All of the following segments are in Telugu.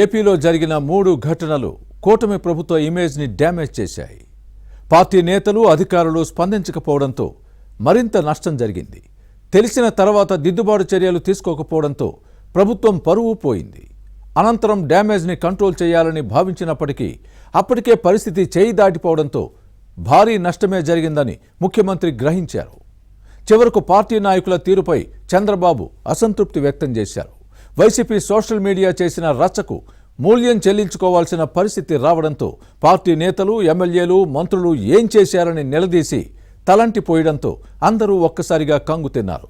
ఏపీలో జరిగిన 3 ఘటనలు కూటమి ప్రభుత్వ ఇమేజ్ని డ్యామేజ్ చేశాయి. పార్టీ నేతలు అధికారులు స్పందించకపోవడంతో మరింత నష్టం జరిగింది. తెలిసిన తర్వాత దిద్దుబాటు చర్యలు తీసుకోకపోవడంతో ప్రభుత్వం పరువు పోయింది. అనంతరం డ్యామేజ్ని కంట్రోల్ చేయాలని భావించినప్పటికీ అప్పటికే పరిస్థితి చేయి దాటిపోవడంతో భారీ నష్టమే జరిగిందని ముఖ్యమంత్రి గ్రహించారు. చివరకు పార్టీ నాయకుల తీరుపై చంద్రబాబు అసంతృప్తి వ్యక్తం చేశారు. వైసీపీ సోషల్ మీడియా చేసిన రచ్చకు మూల్యం చెల్లించుకోవాల్సిన పరిస్థితి రావడంతో పార్టీ నేతలు, ఎమ్మెల్యేలు, మంత్రులు ఏం చేశారని నిలదీసి తలంటిపోయడంతో అందరూ ఒక్కసారిగా కంగు తిన్నారు.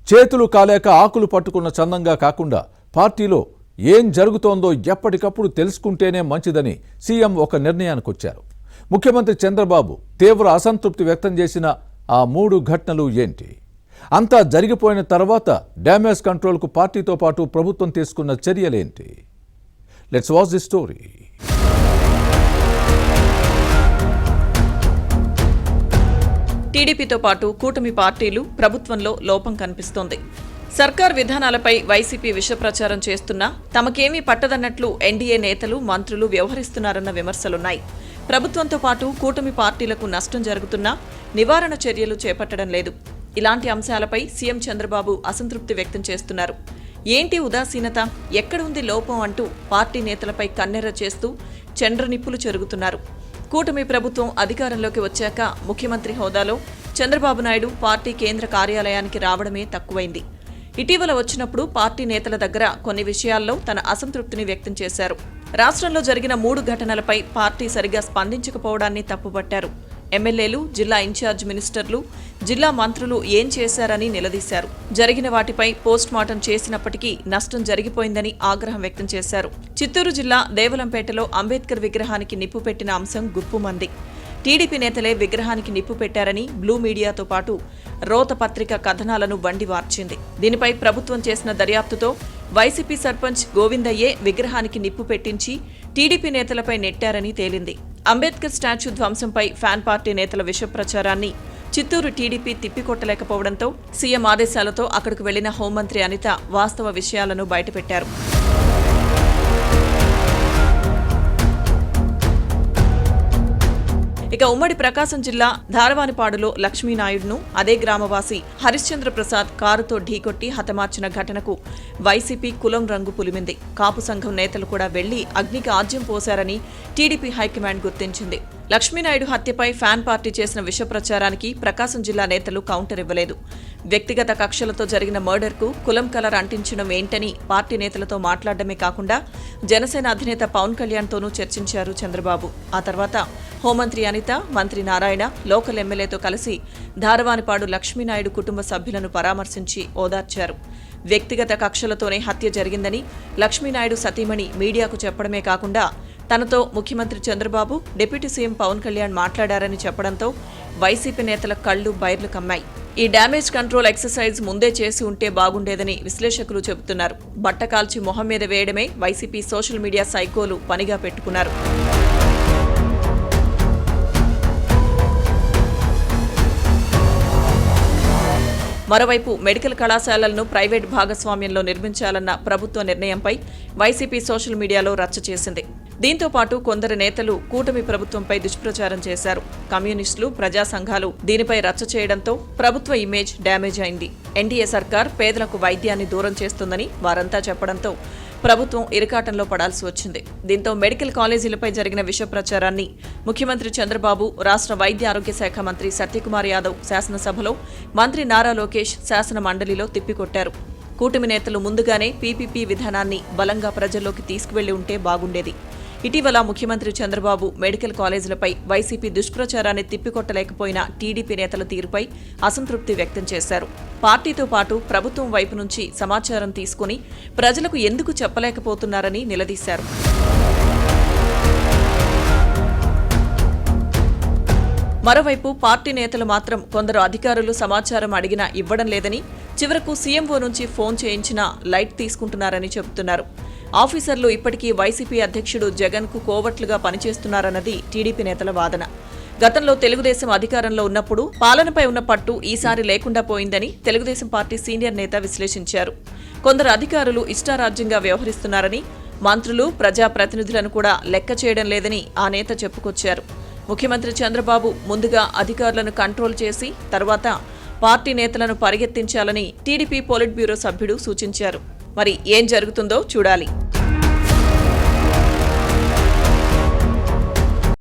చేతులు కాలేక ఆకులు పట్టుకున్న చందంగా కాకుండా పార్టీలో ఏం జరుగుతోందో ఎప్పటికప్పుడు తెలుసుకుంటేనే మంచిదని సీఎం ఒక నిర్ణయానికొచ్చారు. ముఖ్యమంత్రి చంద్రబాబు తీవ్ర అసంతృప్తి వ్యక్తం చేసిన ఆ 3 ఘటనలు ఏంటి? అంతా జరిగిపోయిన తర్వాత డ్యామేజ్ కంట్రోల్కు పార్టీతో పాటు ప్రభుత్వం తీసుకున్న చర్యలేంటి? Let's watch the story. టీడీపీతో పాటు కూటమి పార్టీలు ప్రభుత్వంలో లోపం కనిపిస్తోంది. సర్కార్ విధానాలపై వైసీపీ విష ప్రచారం చేస్తున్నా తమకేమీ పట్టదన్నట్లు ఎన్డీఏ నేతలు, మంత్రులు వ్యవహరిస్తున్నారన్న విమర్శలున్నాయి. ప్రభుత్వంతో పాటు కూటమి పార్టీలకు నష్టం జరుగుతున్నా నివారణ చర్యలు చేపట్టడం లేదు. ఇలాంటి అంశాలపై సీఎం చంద్రబాబు అసంతృప్తి వ్యక్తం చేస్తున్నారు. ఏంటి ఉదాసీనత, ఎక్కడ ఉంది లోపం అంటూ పార్టీ నేతలపై కన్నెర్ర చేస్తూ చండ్రనిప్పులు చెరుగుతున్నారు. కూటమి ప్రభుత్వం అధికారంలోకి వచ్చాక ముఖ్యమంత్రి హోదాలో చంద్రబాబు నాయుడు పార్టీ కేంద్ర కార్యాలయానికి రావడమే తక్కువైంది. ఇటీవల వచ్చినప్పుడు పార్టీ నేతల దగ్గర కొన్ని విషయాల్లో తన అసంతృప్తిని వ్యక్తం చేశారు. రాష్ట్రంలో జరిగిన 3 ఘటనలపై పార్టీ సరిగా స్పందించకపోవడాన్ని తప్పుపట్టారు. ఎమ్మెల్యేలు, జిల్లా ఇన్ఛార్జ్ మినిస్టర్లు, జిల్లా మంత్రులు ఏం చేశారని నిలదీశారు. జరిగిన వాటిపై పోస్ట్ మార్టం చేసినప్పటికీ నష్టం జరిగిపోయిందని ఆగ్రహం వ్యక్తం చేశారు. చిత్తూరు జిల్లా దేవలంపేటలో అంబేద్కర్ విగ్రహానికి నిప్పు పెట్టిన అంశం గుప్పుమంది. టీడీపీ నేతలే విగ్రహానికి నిప్పు పెట్టారని బ్లూ మీడియాతో పాటు రోత పత్రిక కథనాలను వండివార్చింది. దీనిపై ప్రభుత్వం చేసిన దర్యాప్తుతో వైసీపీ సర్పంచ్ గోవిందయ్యే విగ్రహానికి నిప్పు పెట్టించి టీడీపీ నేతలపై నెట్టారని తేలింది. అంబేద్కర్ స్టాచ్యూ ధ్వంసంపై ఫ్యాన్ పార్టీ నేతల విష ప్రచారాన్ని చిత్తూరు టీడీపీ తిప్పికొట్టలేకపోవడంతో సీఎం ఆదేశాలతో అక్కడికి వెళ్లిన హోంమంత్రి అనిత వాస్తవ విషయాలను బయటపెట్టారు. ఇక ఉమ్మడి ప్రకాశం జిల్లా ధారవానిపాడులో లక్ష్మీనాయుడును అదే గ్రామవాసి హరిశ్చంద్ర ప్రసాద్ కారుతో ఢీకొట్టి హతమార్చిన ఘటనకు వైసీపీ కులం రంగు పులిమింది. కాపు సంఘం నేతలు కూడా వెళ్లి అగ్నికి ఆజ్యం పోశారని టీడీపీ హైకమాండ్ గుర్తించింది. లక్ష్మీనాయుడు హత్యపై ఫ్యాన్ పార్టీ చేసిన విష ప్రచారానికి ప్రకాశం జిల్లా నేతలు కౌంటర్ ఇవ్వలేదు. వ్యక్తిగత కక్షలతో జరిగిన మర్డర్కు కులం కలర్ అంటించడం ఏంటని పార్టీ నేతలతో మాట్లాడడమే కాకుండా జనసేన అధినేత పవన్ కళ్యాణ్తోనూ చర్చించారు చంద్రబాబు. ఆ తర్వాత హోంమంత్రి అనిత, మంత్రి నారాయణ లోకల్ ఎమ్మెల్యేతో కలిసి ధారవానిపాడు లక్ష్మీనాయుడు కుటుంబ సభ్యులను పరామర్శించి ఓదార్చారు. వ్యక్తిగత కక్షలతోనే హత్య జరిగిందని లక్ష్మీనాయుడు సతీమణి మీడియాకు చెప్పడమే కాకుండా తనతో ముఖ్యమంత్రి చంద్రబాబు, డిప్యూటీ సీఎం పవన్ కళ్యాణ్ మాట్లాడారని చెప్పడంతో వైసీపీ నేతల కళ్లు బైర్లు కమ్మాయి. ఈ డ్యామేజ్ కంట్రోల్ ఎక్సర్సైజ్ ముందే చేసి ఉంటే బాగుండేదని విశ్లేషకులు చెబుతున్నారు. బట్ట కాల్చి మొహం మీద వేయడమే వైసీపీ సోషల్ మీడియా సైకోలు పనిగా పెట్టుకున్నారు. మరోవైపు మెడికల్ కళాశాలలను ప్రైవేట్ భాగస్వామ్యంలో నిర్మించాలన్న ప్రభుత్వ నిర్ణయంపై వైసీపీ సోషల్ మీడియాలో రచ్చ చేసింది. దీంతో పాటు కొందరు నేతలు కూటమి ప్రభుత్వంపై దుష్ప్రచారం చేశారు. కమ్యూనిస్టులు, ప్రజా సంఘాలు దీనిపై రచ్చ చేయడంతో ప్రభుత్వ ఇమేజ్ డ్యామేజ్ అయింది. ఎన్డీఏ సర్కార్ పేదలకు వైద్యాన్ని దూరం చేస్తుందని వారంతా చెప్పడంతో ప్రభుత్వం ఇరకాటంలో పడాల్సి వచ్చింది. దీంతో మెడికల్ కాలేజీలపై జరిగిన విష ప్రచారాన్ని ముఖ్యమంత్రి చంద్రబాబు, రాష్ట్ర వైద్య ఆరోగ్య శాఖ మంత్రి సత్యకుమార్ యాదవ్ శాసనసభలో, మంత్రి నారా లోకేష్ శాసన మండలిలో తిప్పికొట్టారు. కూటమి నేతలు ముందుగానే పీపీపీ విధానాన్ని బలంగా ప్రజల్లోకి తీసుకువెళ్లి ఉంటే బాగుండేది. ఇటీవల ముఖ్యమంత్రి చంద్రబాబు మెడికల్ కాలేజీలపై వైసీపీ దుష్ప్రచారాన్ని తిప్పికొట్టలేకపోయిన టీడీపీ నేతల తీరుపై అసంతృప్తి వ్యక్తం చేశారు. పార్టీతో పాటు ప్రభుత్వం వైపు నుంచి సమాచారం తీసుకుని ప్రజలకు ఎందుకు చెప్పలేకపోతున్నారని నిలదీశారు. మరోవైపు పార్టీ నేతలు మాత్రం కొందరు అధికారులు సమాచారం అడిగినా ఇవ్వడం లేదని, చివరకు సీఎంఓ నుంచి ఫోన్ చేయించినా లైట్ తీసుకుంటున్నారని చెబుతున్నారు. ఆఫీసర్లు ఇప్పటికీ వైసీపీ అధ్యక్షుడు జగన్కు కోవట్లుగా పనిచేస్తున్నారన్నది టీడీపీ నేతల వాదన. గతంలో తెలుగుదేశం అధికారంలో ఉన్నప్పుడు పాలనపై ఉన్న పట్టు ఈసారి లేకుండా పోయిందని తెలుగుదేశం పార్టీ సీనియర్ నేత విశ్లేషించారు. కొందరు అధికారులు ఇష్టారాజ్యంగా వ్యవహరిస్తున్నారని, మంత్రులు ప్రజాప్రతినిధులను కూడా లెక్క చేయడం లేదని ఆ నేత చెప్పుకొచ్చారు. ముఖ్యమంత్రి చంద్రబాబు ముందుగా అధికారులను కంట్రోల్ చేసి తర్వాత పార్టీ నేతలను పరిగెత్తించాలని టీడీపీ పొలిట్ బ్యూరో సభ్యుడు సూచించారు. మరి ఏం జరుగుతుందో చూడాలి.